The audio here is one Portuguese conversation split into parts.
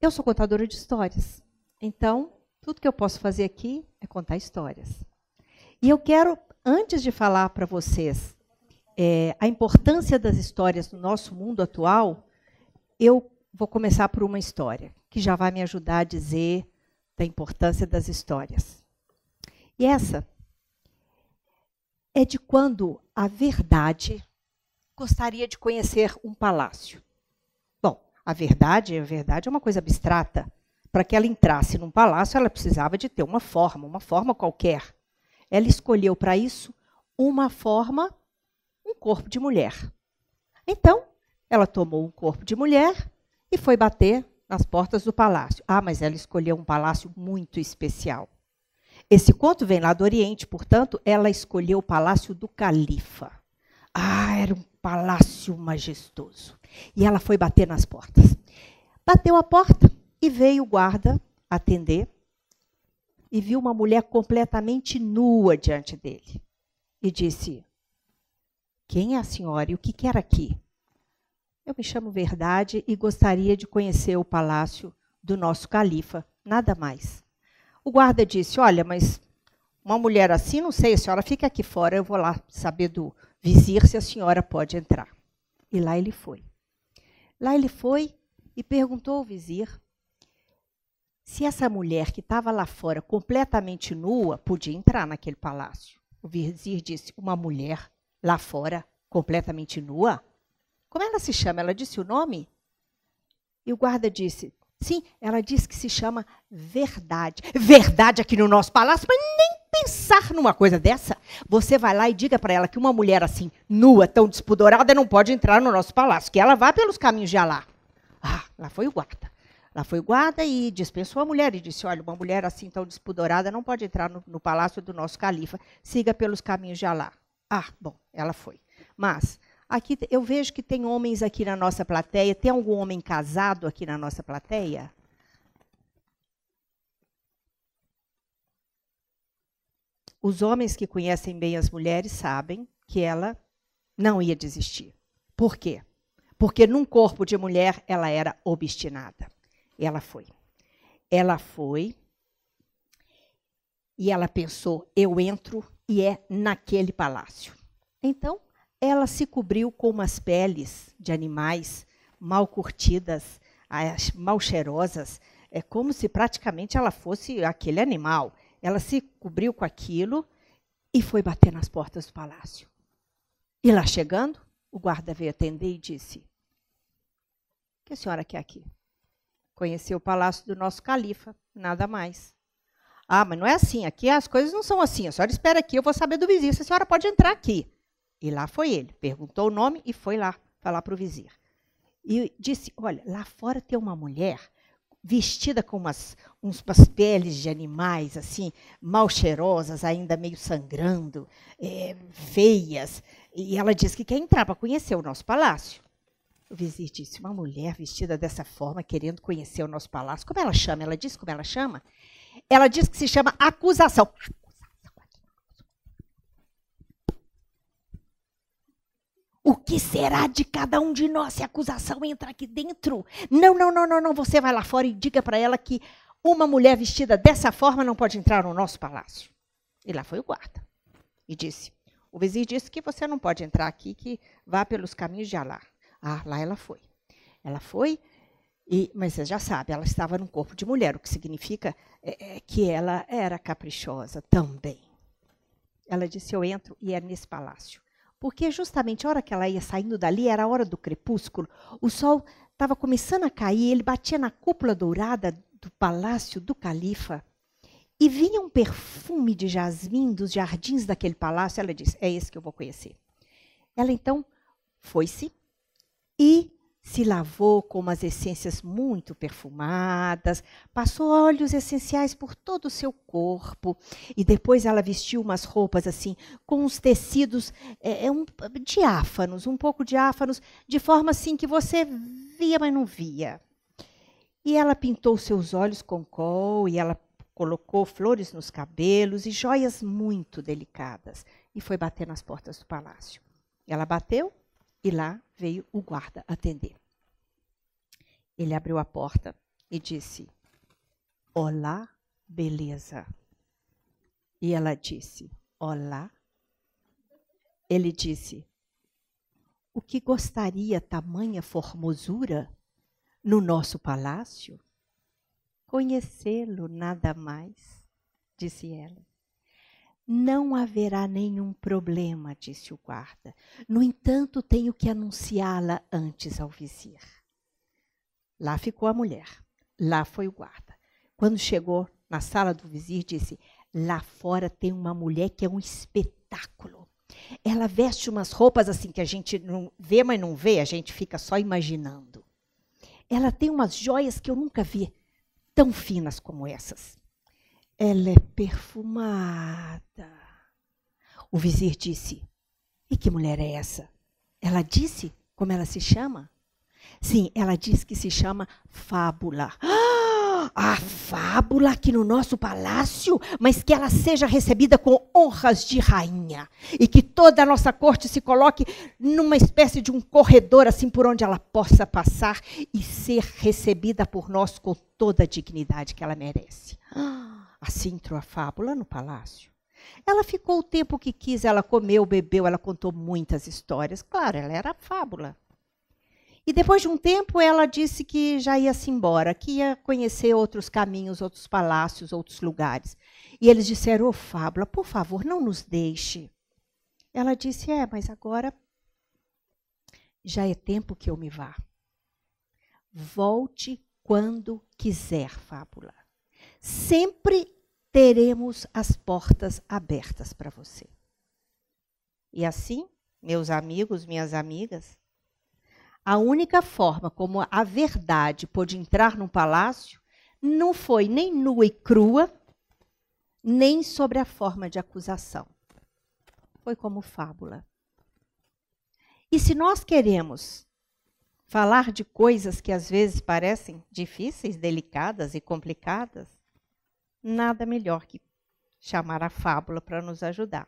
eu sou contadora de histórias. Então, tudo que eu posso fazer aqui é contar histórias. E eu quero, antes de falar para vocês a importância das histórias no nosso mundo atual, eu vou começar por uma história, que já vai me ajudar a dizer da importância das histórias. E essa é de quando a Verdade gostaria de conhecer um palácio. Bom, a verdade é uma coisa abstrata. Para que ela entrasse num palácio, ela precisava de ter uma forma qualquer. Ela escolheu para isso uma forma, um corpo de mulher. Então, ela tomou um corpo de mulher e foi bater nas portas do palácio. Ah, mas ela escolheu um palácio muito especial. Esse conto vem lá do Oriente, portanto, ela escolheu o palácio do califa. Ah, era um palácio majestoso. E ela foi bater nas portas. Bateu a porta e veio o guarda atender e viu uma mulher completamente nua diante dele. E disse, quem é a senhora e o que quer aqui? Eu me chamo Verdade e gostaria de conhecer o palácio do nosso califa, nada mais. O guarda disse, olha, mas uma mulher assim, não sei, a senhora fica aqui fora, eu vou lá saber do vizir se a senhora pode entrar. E lá ele foi. Lá ele foi e perguntou ao vizir se essa mulher que estava lá fora completamente nua podia entrar naquele palácio. O vizir disse, uma mulher lá fora completamente nua? Como ela se chama? Ela disse o nome? E o guarda disse, sim, ela disse que se chama Verdade. Verdade aqui no nosso palácio? Mas nem pensar numa coisa dessa. Você vai lá e diga para ela que uma mulher assim, nua, tão despudorada, não pode entrar no nosso palácio, que ela vá pelos caminhos de Alá. Ah, lá foi o guarda. Lá foi o guarda e dispensou a mulher e disse, olha, uma mulher assim tão despudorada não pode entrar no palácio do nosso califa, siga pelos caminhos de Alá. Ah, bom, ela foi. Mas aqui eu vejo que tem homens aqui na nossa plateia. Tem algum homem casado aqui na nossa plateia? Os homens que conhecem bem as mulheres sabem que ela não ia desistir. Por quê? Porque num corpo de mulher ela era obstinada. Ela foi. Ela foi e ela pensou, eu entro e é naquele palácio. Então, ela se cobriu com umas peles de animais mal curtidas, mal cheirosas, é como se praticamente ela fosse aquele animal. Ela se cobriu com aquilo e foi bater nas portas do palácio. E lá chegando, o guarda veio atender e disse, o que a senhora quer aqui? Conhecer o palácio do nosso califa, nada mais. Ah, mas não é assim, aqui as coisas não são assim. A senhora espera aqui, eu vou saber do vizir se a senhora pode entrar aqui. E lá foi ele, perguntou o nome e foi lá falar para o vizir. E disse, olha, lá fora tem uma mulher vestida com umas peles de animais, assim, mal cheirosas, ainda meio sangrando, feias. E ela disse que quer entrar para conhecer o nosso palácio. O vizir disse, uma mulher vestida dessa forma, querendo conhecer o nosso palácio. Como ela chama? Ela disse como ela chama? Ela diz que se chama acusação. O que será de cada um de nós se a acusação entra aqui dentro? Não. Você vai lá fora e diga para ela que uma mulher vestida dessa forma não pode entrar no nosso palácio. E lá foi o guarda. E disse, o vizir disse que você não pode entrar aqui, que vá pelos caminhos de Alá. Ah, lá ela foi. Ela foi, mas você já sabe, ela estava num corpo de mulher, o que significa que ela era caprichosa também. Ela disse, eu entro e é nesse palácio. Porque justamente a hora que ela ia saindo dali, era a hora do crepúsculo, o sol estava começando a cair, ele batia na cúpula dourada do palácio do califa, e vinha um perfume de jasmim dos jardins daquele palácio. Ela disse, é esse que eu vou conhecer. Ela então foi-se e se lavou com umas essências muito perfumadas, passou óleos essenciais por todo o seu corpo, e depois ela vestiu umas roupas assim, com uns tecidos diáfanos, um pouco diáfanos, de forma assim que você via, mas não via. E ela pintou seus olhos com col, e ela colocou flores nos cabelos e joias muito delicadas, e foi bater nas portas do palácio. Ela bateu, e lá veio o guarda atender. Ele abriu a porta e disse: olá, beleza. E ela disse: olá. Ele disse: o que gostaria tamanha formosura no nosso palácio? Conhecê-lo, nada mais, disse ela. Não haverá nenhum problema, disse o guarda. No entanto, tenho que anunciá-la antes ao vizir. Lá ficou a mulher. Lá foi o guarda. Quando chegou na sala do vizir, disse: lá fora tem uma mulher que é um espetáculo. Ela veste umas roupas assim que a gente não vê, mas não vê, a gente fica só imaginando. Ela tem umas joias que eu nunca vi tão finas como essas. Ela é perfumada. O vizir disse: e que mulher é essa? Ela disse como ela se chama? Sim, ela disse que se chama Fábula. A Fábula aqui no nosso palácio, mas que ela seja recebida com honras de rainha e que toda a nossa corte se coloque numa espécie de um corredor assim por onde ela possa passar e ser recebida por nós com toda a dignidade que ela merece. Assim entrou a Fábula no palácio. Ela ficou o tempo que quis, ela comeu, bebeu, ela contou muitas histórias. Claro, ela era a Fábula. E depois de um tempo, ela disse que já ia-se embora, que ia conhecer outros caminhos, outros palácios, outros lugares. E eles disseram: Fábula, por favor, não nos deixe. Ela disse: mas agora já é tempo que eu me vá. Volte quando quiser, Fábula. Sempre teremos as portas abertas para você. E assim, meus amigos, minhas amigas, a única forma como a verdade pôde entrar num palácio não foi nem nua e crua, nem sobre a forma de acusação. Foi como Fábula. E se nós queremos falar de coisas que às vezes parecem difíceis, delicadas e complicadas, nada melhor que chamar a Fábula para nos ajudar.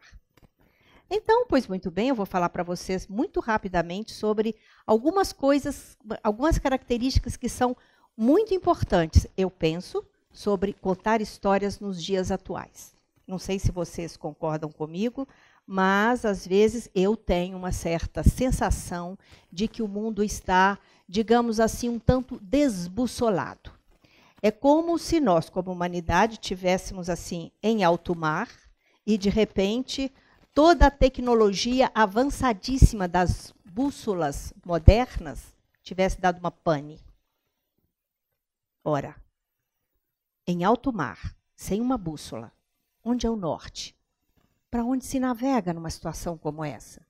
Então, pois muito bem, eu vou falar para vocês muito rapidamente sobre algumas coisas, algumas características que são muito importantes, eu penso, sobre contar histórias nos dias atuais. Não sei se vocês concordam comigo, mas às vezes eu tenho uma certa sensação de que o mundo está, digamos assim, um tanto desbussolado. É como se nós, como humanidade, tivéssemos assim em alto mar e de repente toda a tecnologia avançadíssima das bússolas modernas tivesse dado uma pane. Ora, em alto mar, sem uma bússola, onde é o norte? Para onde se navega numa situação como essa?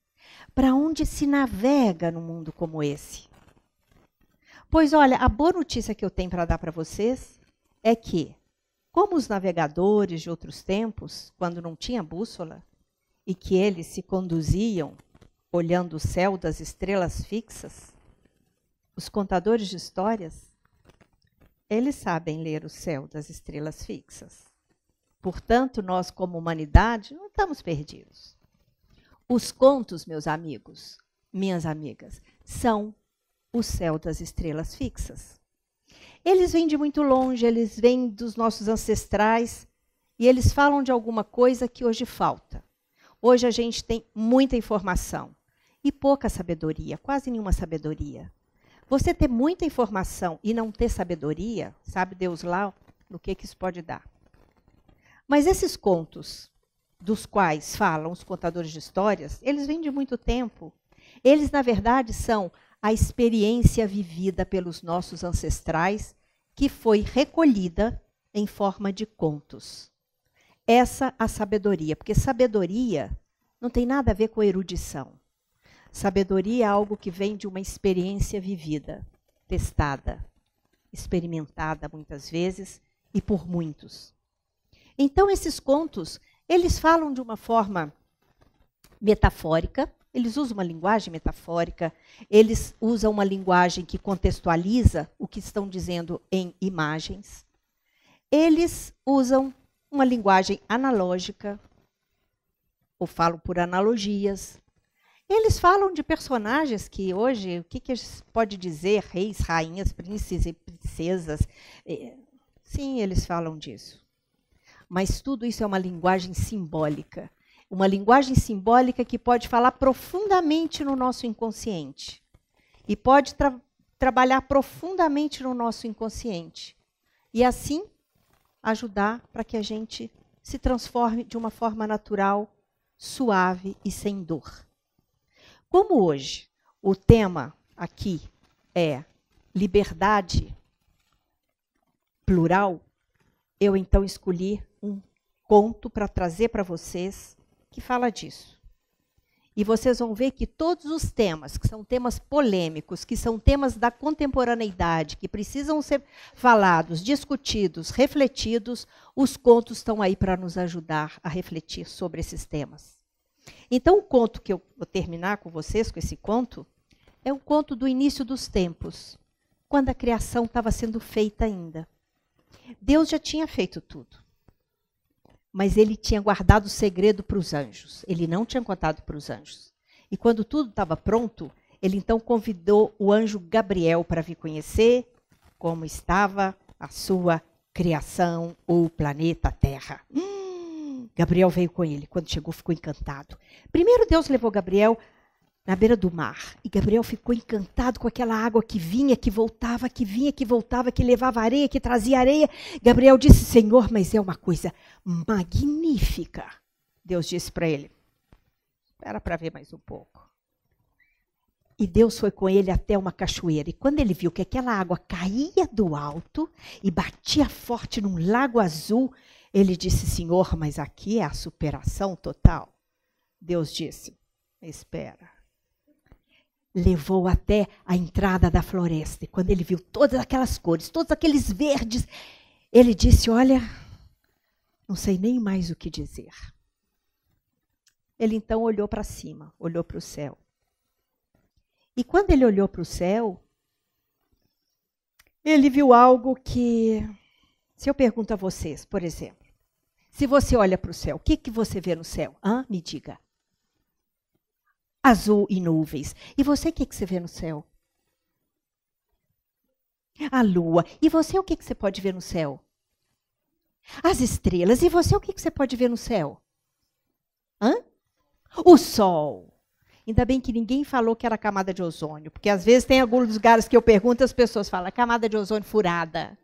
Para onde se navega num mundo como esse? Pois olha, a boa notícia que eu tenho para dar para vocês é que, como os navegadores de outros tempos, quando não tinha bússola, e que eles se conduziam olhando o céu das estrelas fixas, os contadores de histórias, eles sabem ler o céu das estrelas fixas. Portanto, nós, como humanidade, não estamos perdidos. Os contos, meus amigos, minhas amigas, são o céu das estrelas fixas. Eles vêm de muito longe, eles vêm dos nossos ancestrais, e eles falam de alguma coisa que hoje falta. Hoje a gente tem muita informação e pouca sabedoria, quase nenhuma sabedoria. Você ter muita informação e não ter sabedoria, sabe Deus lá no que isso pode dar. Mas esses contos, dos quais falam os contadores de histórias, eles vêm de muito tempo. Eles, na verdade, são a experiência vivida pelos nossos ancestrais, que foi recolhida em forma de contos. Essa a sabedoria, porque sabedoria não tem nada a ver com erudição. Sabedoria é algo que vem de uma experiência vivida, testada, experimentada muitas vezes e por muitos. Então, esses contos, eles falam de uma forma metafórica, eles usam uma linguagem metafórica, eles usam uma linguagem que contextualiza o que estão dizendo em imagens. Eles usam uma linguagem analógica, ou falam por analogias. Eles falam de personagens que hoje, o que a gente pode dizer? Reis, rainhas, príncipes e princesas. Sim, eles falam disso. Mas tudo isso é uma linguagem simbólica. Uma linguagem simbólica que pode falar profundamente no nosso inconsciente. E pode trabalhar profundamente no nosso inconsciente. E assim, ajudar para que a gente se transforme de uma forma natural, suave e sem dor. Como hoje o tema aqui é liberdade plural, eu então escolhi um conto para trazer para vocês que fala disso. E vocês vão ver que todos os temas, que são temas polêmicos, que são temas da contemporaneidade, que precisam ser falados, discutidos, refletidos, os contos estão aí para nos ajudar a refletir sobre esses temas. Então, o conto que eu vou terminar com vocês, com esse conto, é um conto do início dos tempos, quando a criação estava sendo feita ainda. Deus já tinha feito tudo. Mas ele tinha guardado o segredo para os anjos. Ele não tinha contado para os anjos. E quando tudo estava pronto, ele então convidou o anjo Gabriel para vir conhecer como estava a sua criação, o planeta Terra. Gabriel veio com ele. Quando chegou, ficou encantado. Primeiro Deus levou Gabriel na beira do mar. E Gabriel ficou encantado com aquela água que vinha, que voltava, que vinha, que voltava, que levava areia, que trazia areia. Gabriel disse, Senhor, mas é uma coisa magnífica. Deus disse para ele, espera para ver mais um pouco. E Deus foi com ele até uma cachoeira. E quando ele viu que aquela água caía do alto e batia forte num lago azul, ele disse, Senhor, mas aqui é a superação total. Deus disse, espera. Levou até a entrada da floresta. E quando ele viu todas aquelas cores, todos aqueles verdes, ele disse, olha, não sei nem mais o que dizer. Ele então olhou para cima, olhou para o céu. E quando ele olhou para o céu, ele viu algo que, se eu pergunto a vocês, por exemplo, se você olha para o céu, o que você vê no céu? Me diga. Azul e nuvens. E você, o que você vê no céu? A lua. E você, o que você pode ver no céu? As estrelas. E você, o que você pode ver no céu? O sol. Ainda bem que ninguém falou que era a camada de ozônio, porque às vezes tem alguns lugares que eu pergunto e as pessoas falam, camada de ozônio furada.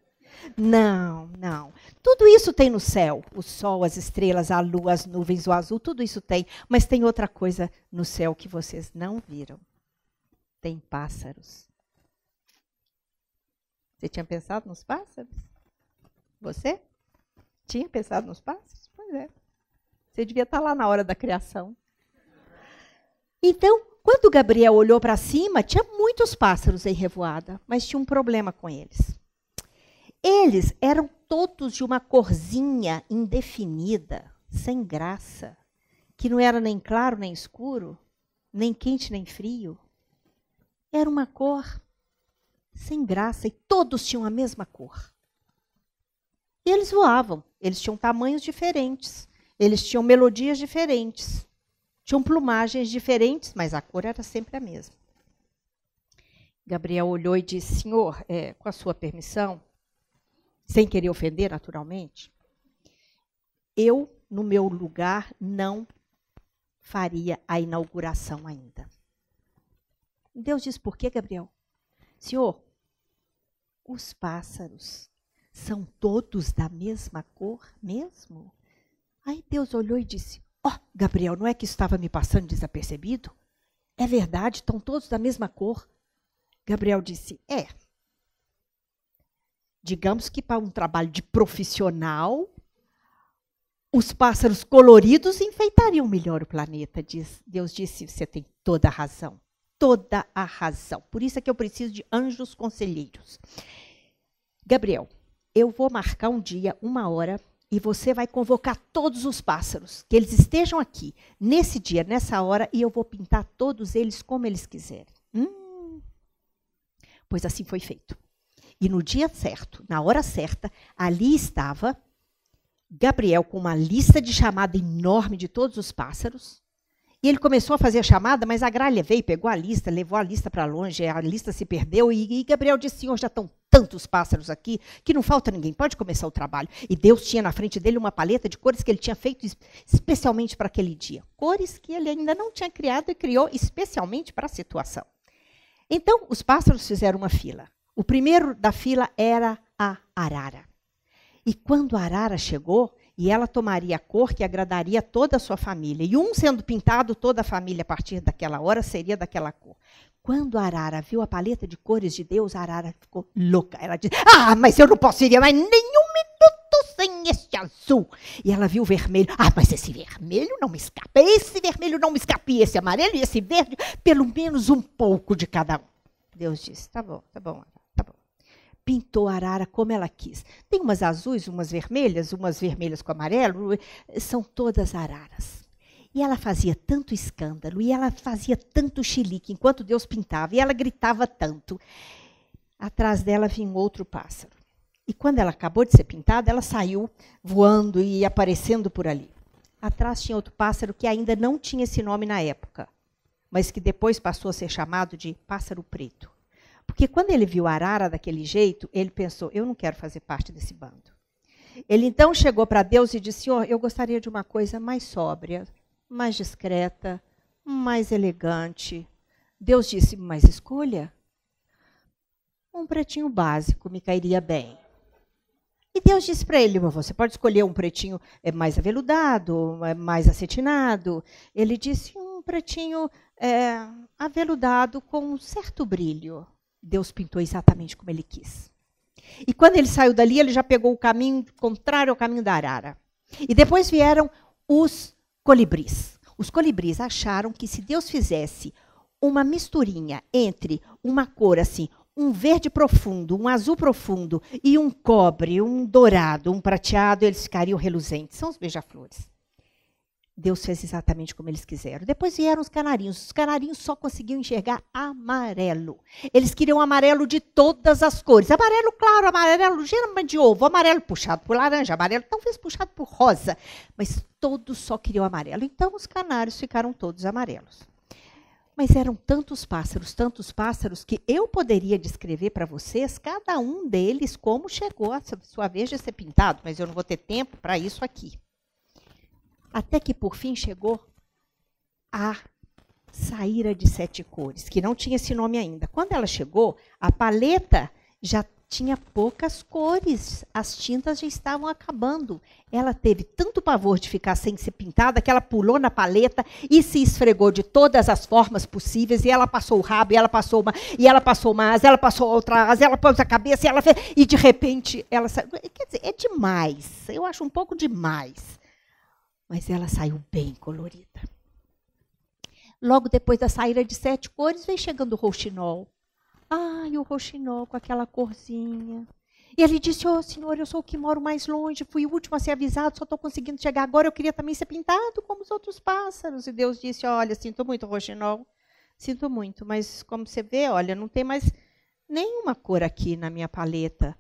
Não, não. Tudo isso tem no céu. O sol, as estrelas, a lua, as nuvens, o azul, tudo isso tem. Mas tem outra coisa no céu que vocês não viram. Tem pássaros. Você tinha pensado nos pássaros? Você? Tinha pensado nos pássaros? Pois é. Você devia estar lá na hora da criação. Então, quando Gabriel olhou para cima, tinha muitos pássaros em revoada, mas tinha um problema com eles. Eles eram todos de uma corzinha indefinida, sem graça, que não era nem claro nem escuro, nem quente nem frio. Era uma cor sem graça e todos tinham a mesma cor. E eles voavam, eles tinham tamanhos diferentes, eles tinham melodias diferentes, tinham plumagens diferentes, mas a cor era sempre a mesma. Gabriel olhou e disse, Senhor, com a sua permissão, sem querer ofender, naturalmente, eu, no meu lugar, não faria a inauguração ainda. Deus diz, por quê, Gabriel? Senhor, os pássaros são todos da mesma cor mesmo? Aí Deus olhou e disse, Gabriel, não é que isso estava me passando desapercebido? É verdade, estão todos da mesma cor. Gabriel disse, digamos que para um trabalho de profissional, os pássaros coloridos enfeitariam melhor o planeta. Deus disse, você tem toda a razão. Toda a razão. Por isso é que eu preciso de anjos conselheiros. Gabriel, eu vou marcar um dia, 1 hora, e você vai convocar todos os pássaros, que eles estejam aqui, nesse dia, nessa hora, e eu vou pintar todos eles como eles quiserem. Pois assim foi feito. E no dia certo, na hora certa, ali estava Gabriel com uma lista de chamada enorme de todos os pássaros, E ele começou a fazer a chamada, mas a gralha veio, pegou a lista, levou a lista para longe, a lista se perdeu, e Gabriel disse, Senhor, já estão tantos pássaros aqui, que não falta ninguém, pode começar o trabalho. E Deus tinha na frente dele uma paleta de cores que ele tinha feito especialmente para aquele dia. Cores que ele ainda não tinha criado e criou especialmente para a situação. Então, os pássaros fizeram uma fila. O primeiro da fila era a arara. E quando a arara chegou, e ela tomaria a cor que agradaria toda a sua família. E um sendo pintado, toda a família, a partir daquela hora, seria daquela cor. Quando a arara viu a paleta de cores de Deus, a arara ficou louca. Ela disse, mas eu não posso ir mais nenhum minuto sem este azul. E ela viu o vermelho. mas esse vermelho não me escapa. Esse vermelho não me escapa. E esse amarelo e esse verde, pelo menos um pouco de cada um. Deus disse, tá bom. Pintou a arara como ela quis. Tem umas azuis, umas vermelhas com amarelo, são todas araras. E ela fazia tanto escândalo, e ela fazia tanto chilique, enquanto Deus pintava, e ela gritava tanto. Atrás dela vinha um outro pássaro. E quando ela acabou de ser pintada, ela saiu voando e aparecendo por ali. Atrás tinha outro pássaro que ainda não tinha esse nome na época, mas que depois passou a ser chamado de pássaro preto. Porque quando ele viu a arara daquele jeito, ele pensou, eu não quero fazer parte desse bando. Ele então chegou para Deus e disse, Senhor, eu gostaria de uma coisa mais sóbria, mais discreta, mais elegante. Deus disse, mas escolha. Um pretinho básico me cairia bem. E Deus disse para ele, você pode escolher um pretinho mais aveludado, mais acetinado. Ele disse, um pretinho aveludado com um certo brilho. Deus pintou exatamente como ele quis. E quando ele saiu dali, ele já pegou o caminho contrário ao caminho da arara. E depois vieram os colibris. Os colibris acharam que se Deus fizesse uma misturinha entre uma cor assim, um verde profundo, um azul profundo e um cobre, um dourado, um prateado, eles ficariam reluzentes. São os beija-flores. Deus fez exatamente como eles quiseram. Depois vieram os canarinhos. Os canarinhos só conseguiam enxergar amarelo. Eles queriam amarelo de todas as cores. Amarelo claro, amarelo gema de ovo, amarelo puxado por laranja, amarelo talvez puxado por rosa. Mas todos só queriam amarelo. Então os canários ficaram todos amarelos. Mas eram tantos pássaros, que eu poderia descrever para vocês, cada um deles, como chegou a sua vez de ser pintado. Mas eu não vou ter tempo para isso aqui. Até que, por fim, chegou a saíra de 7 cores, que não tinha esse nome ainda. Quando ela chegou, a paleta já tinha poucas cores, as tintas já estavam acabando. Ela teve tanto pavor de ficar sem ser pintada, que ela pulou na paleta e se esfregou de todas as formas possíveis, e ela passou o rabo, e ela passou uma asa, ela passou outra asa, ela pôs a cabeça, e de repente ela saiu. Quer dizer, é demais, eu acho um pouco demais. Mas ela saiu bem colorida. Logo depois da saída de 7 cores, vem chegando o rouxinol. O rouxinol com aquela corzinha. E ele disse, senhor, eu sou o que moro mais longe, fui o último a ser avisado, só estou conseguindo chegar agora, eu queria também ser pintado como os outros pássaros. E Deus disse, olha, sinto muito, rouxinol, sinto muito, mas como você vê, olha, não tem mais nenhuma cor aqui na minha paleta.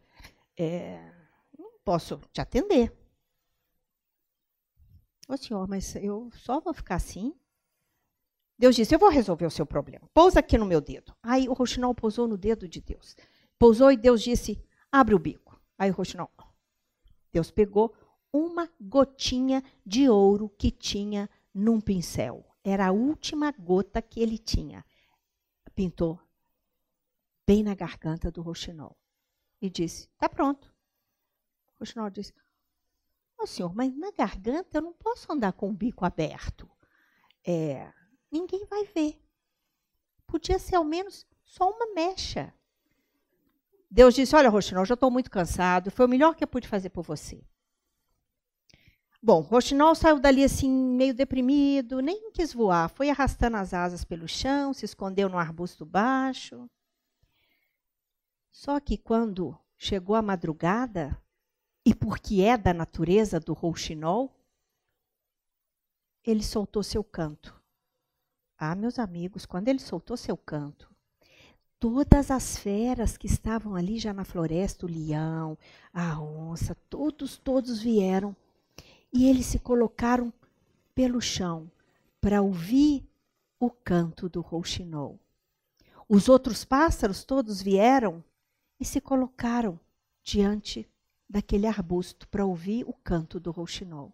Não posso te atender. Senhor, mas eu só vou ficar assim? Deus disse, eu vou resolver o seu problema. Pousa aqui no meu dedo. Aí o rouxinol pousou no dedo de Deus. Pousou e Deus disse, abre o bico. Aí o rouxinol, Deus pegou uma gotinha de ouro que tinha num pincel. Era a última gota que ele tinha. Pintou bem na garganta do rouxinol. E disse, está pronto. O rouxinol disse, senhor, mas na garganta eu não posso andar com o bico aberto. Ninguém vai ver. Podia ser ao menos só uma mecha. Deus disse, olha, rouxinol, já estou muito cansado, foi o melhor que eu pude fazer por você. Bom, rouxinol saiu dali assim, meio deprimido, nem quis voar, foi arrastando as asas pelo chão, se escondeu num arbusto baixo. Só que quando chegou a madrugada, e porque é da natureza do rouxinol, ele soltou seu canto. Meus amigos, quando ele soltou seu canto, todas as feras que estavam ali já na floresta, o leão, a onça, todos vieram. E eles se colocaram pelo chão, para ouvir o canto do rouxinol. Os outros pássaros todos vieram e se colocaram diante daquele arbusto para ouvir o canto do rouxinol.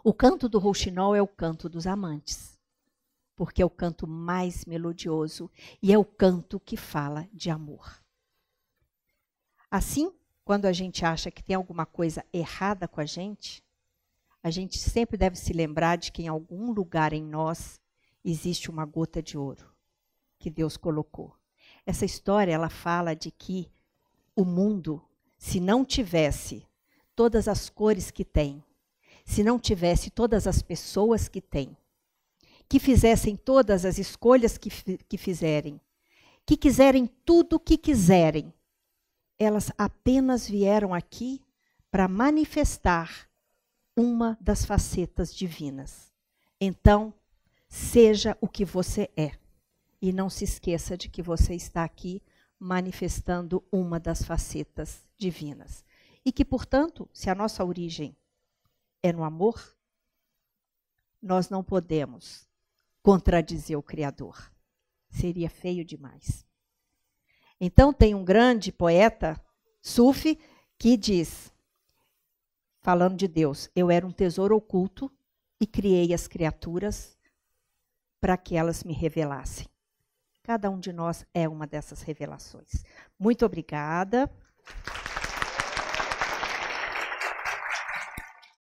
O canto do rouxinol é o canto dos amantes, porque é o canto mais melodioso e é o canto que fala de amor. Assim, quando a gente acha que tem alguma coisa errada com a gente sempre deve se lembrar de que em algum lugar em nós existe uma gota de ouro que Deus colocou. Essa história, ela fala de que o mundo, se não tivesse todas as cores que tem, se não tivesse todas as pessoas que tem, que fizessem todas as escolhas que fizerem, que quiserem tudo o que quiserem, elas apenas vieram aqui para manifestar uma das facetas divinas. Então, seja o que você é. E não se esqueça de que você está aqui manifestando uma das facetas divinas. E que, portanto, se a nossa origem é no amor, nós não podemos contradizer o Criador. Seria feio demais. Então, tem um grande poeta, Sufi, que diz, falando de Deus, eu era um tesouro oculto e criei as criaturas para que elas me revelassem. Cada um de nós é uma dessas revelações. Muito obrigada.